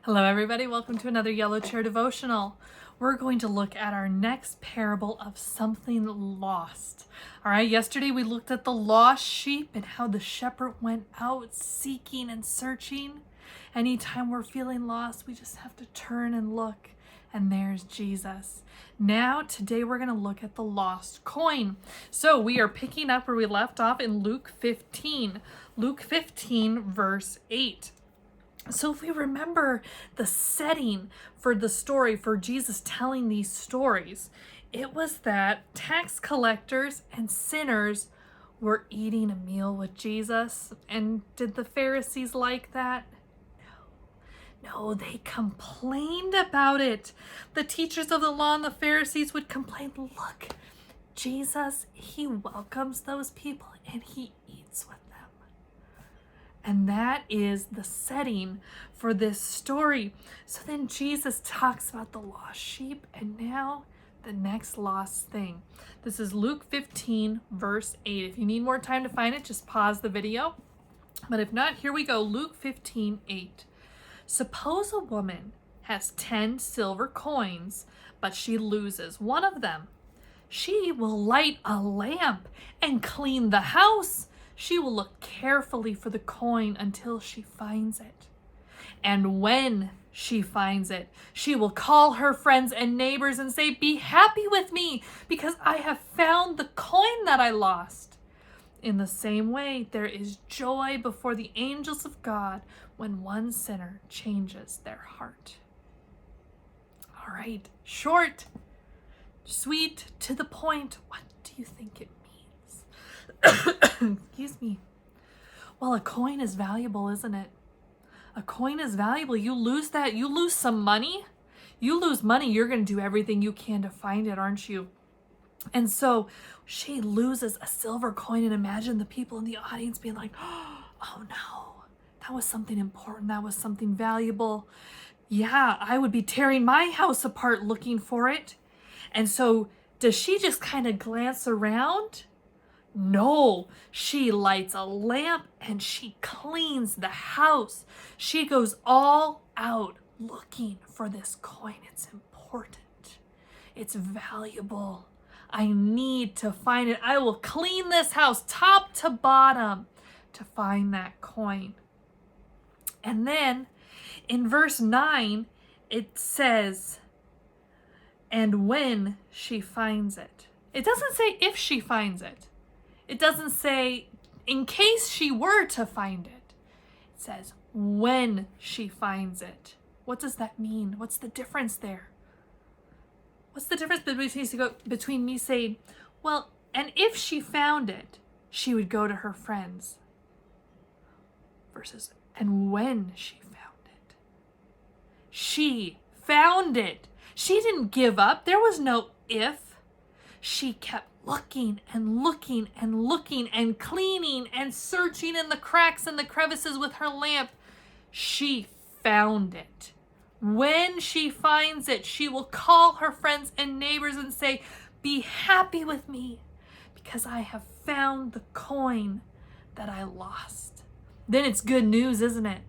Hello everybody, welcome to another Yellow Chair Devotional. We're going to look at our next parable of something lost. All right, yesterday we looked at the lost sheep and how the shepherd went out seeking and searching. Anytime we're feeling lost, we just have to turn and look, and there's Jesus. Now, today we're going to look at the lost coin. So we are picking up where we left off in Luke 15. Luke 15, verse 8. So if we remember the setting for the story, for Jesus telling these stories, it was that tax collectors and sinners were eating a meal with Jesus. And did the Pharisees like that? No, they complained about it. The teachers of the law and the Pharisees would complain, look, Jesus, he welcomes those people and he eats with them. And that is the setting for this story. So then Jesus talks about the lost sheep, and now the next lost thing. This is Luke 15, verse 8. If you need more time to find it, just pause the video. But if not, here we go. Luke 15, 8. Suppose a woman has 10 silver coins, but she loses one of them. She will light a lamp and clean the house. She will look carefully for the coin until she finds it. And when she finds it, she will call her friends and neighbors and say, "Be happy with me, because I have found the coin that I lost." In the same way, there is joy before the angels of God when one sinner changes their heart. All right, short, sweet, to the point. What do you think it means? Excuse me. Well, a coin is valuable, isn't it? A coin is valuable. You lose that, you lose some money. You lose money, you're going to do everything you can to find it, aren't you? And so she loses a silver coin, and imagine the people in the audience being like, oh no, that was something important. That was something valuable. Yeah, I would be tearing my house apart looking for it. And so does she just kind of glance around? No, she lights a lamp and she cleans the house. She goes all out looking for this coin. It's important. It's valuable. I need to find it. I will clean this house top to bottom to find that coin. And then in verse 9, it says, and when she finds it. It doesn't say if she finds it. It doesn't say in case she were to find it. It says when she finds it. What does that mean? What's the difference there? What's the difference between me saying, well, and if she found it, she would go to her friends, versus and when she found it. She found it. She didn't give up. There was no if. She kept looking and looking and looking and cleaning and searching in the cracks and the crevices with her lamp. She found it. When she finds it, she will call her friends and neighbors and say, "Be happy with me, because I have found the coin that I lost." Then it's good news, isn't it?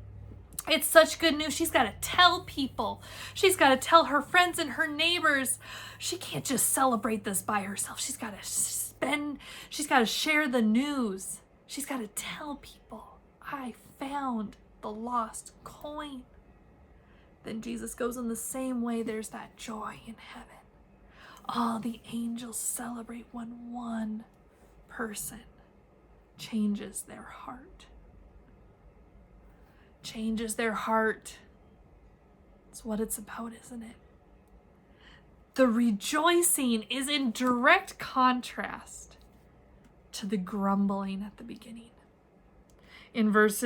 It's such good news. She's got to tell people. She's got to tell her friends and her neighbors. She can't just celebrate this by herself. She's got to share the news. She's got to tell people, I found the lost coin. Then Jesus goes in the same way. There's that joy in heaven. Oh, the angels celebrate when one person changes their heart. Changes their heart. It's what it's about, isn't it? The rejoicing is in direct contrast to the grumbling at the beginning. In verse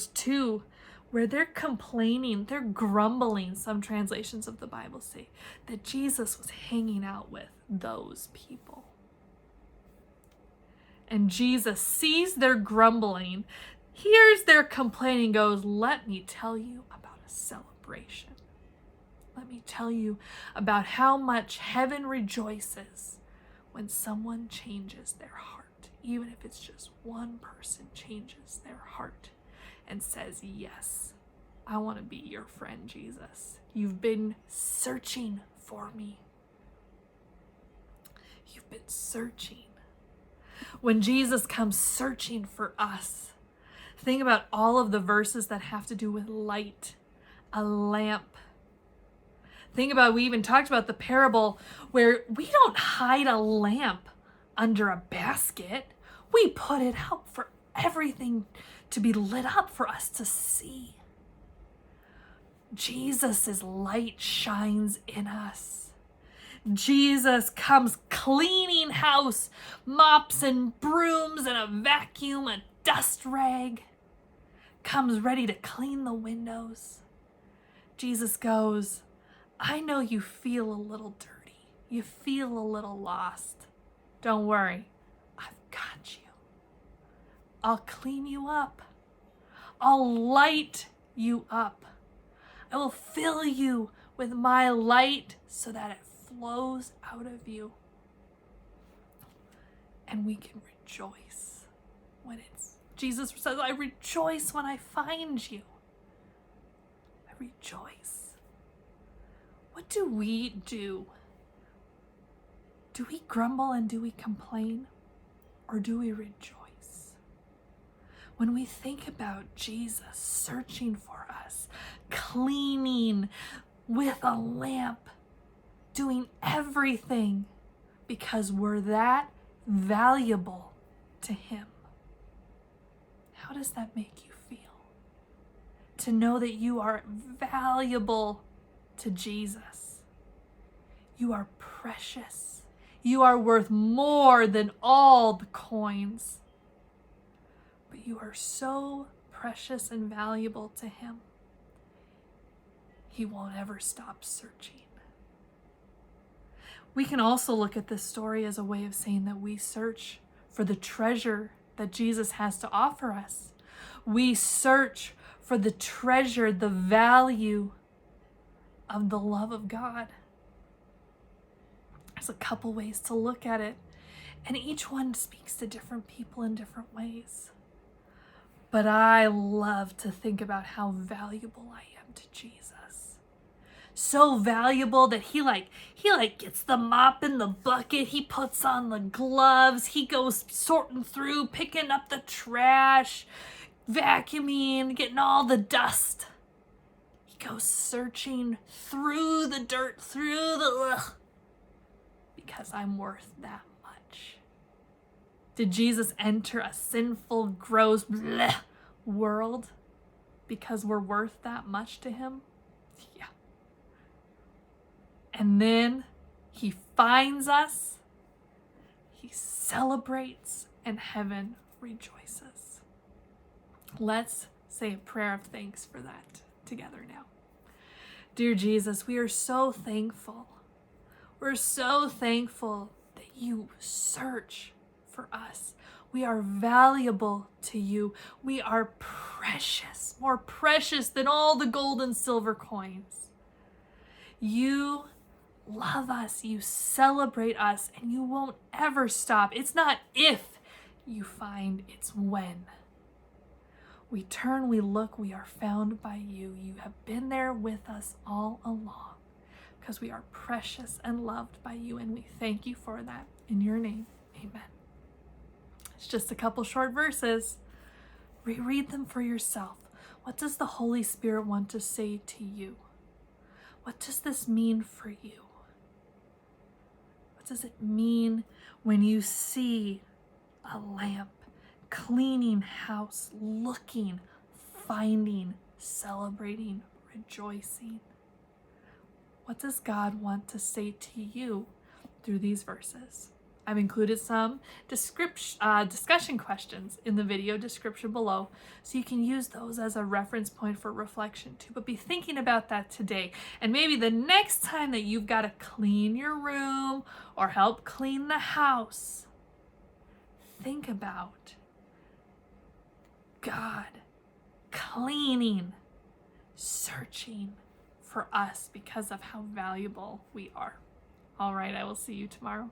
2, where they're complaining, they're grumbling, some translations of the Bible say that Jesus was hanging out with those people. And Jesus sees their grumbling, hears their complaining, goes, let me tell you about a celebration. Let me tell you about how much heaven rejoices when someone changes their heart, even if it's just one person changes their heart and says, yes, I want to be your friend, Jesus. You've been searching for me. You've been searching. When Jesus comes searching for us, think about all of the verses that have to do with light, a lamp. Think about, we even talked about the parable where we don't hide a lamp under a basket. We put it out for everything to be lit up for us to see. Jesus' light shines in us. Jesus comes cleaning house, mops and brooms and a vacuum, a dust rag, comes ready to clean the windows. Jesus goes, I know you feel a little dirty. You feel a little lost. Don't worry, I've got you. I'll clean you up. I'll light you up. I will fill you with my light so that it flows out of you. And we can rejoice when Jesus says, I rejoice when I find you. I rejoice. What do we do? Do we grumble and do we complain? Or do we rejoice? When we think about Jesus searching for us, cleaning with a lamp, doing everything because we're that valuable to him. How does that make you feel? To know that you are valuable to Jesus. You are precious. You are worth more than all the coins. But you are so precious and valuable to him. He won't ever stop searching. We can also look at this story as a way of saying that we search for the treasure that Jesus has to offer us. We search for the treasure, the value of the love of God. There's a couple ways to look at it, and each one speaks to different people in different ways. But I love to think about how valuable I am to Jesus. So valuable that he gets the mop in the bucket. He puts on the gloves. He goes sorting through, picking up the trash, vacuuming, getting all the dust. He goes searching through the dirt, because I'm worth that much. Did Jesus enter a sinful, gross world because we're worth that much to him? Yeah. And then he finds us, he celebrates, and heaven rejoices. Let's say a prayer of thanks for that together now. Dear Jesus, we are so thankful. We're so thankful that you search for us. We are valuable to you. We are precious, more precious than all the gold and silver coins. You love us, you celebrate us, and you won't ever stop. It's not if you find, it's when. We turn, we look, we are found by you. You have been there with us all along because we are precious and loved by you, and we thank you for that. In your name, amen. It's just a couple short verses. Reread them for yourself. What does the Holy Spirit want to say to you? What does this mean for you? What does it mean when you see a lamp, cleaning house, looking, finding, celebrating, rejoicing? What does God want to say to you through these verses? I've included some discussion questions in the video description below, so you can use those as a reference point for reflection too. But be thinking about that today. And maybe the next time that you've got to clean your room or help clean the house, think about God cleaning, searching for us because of how valuable we are. All right, I will see you tomorrow.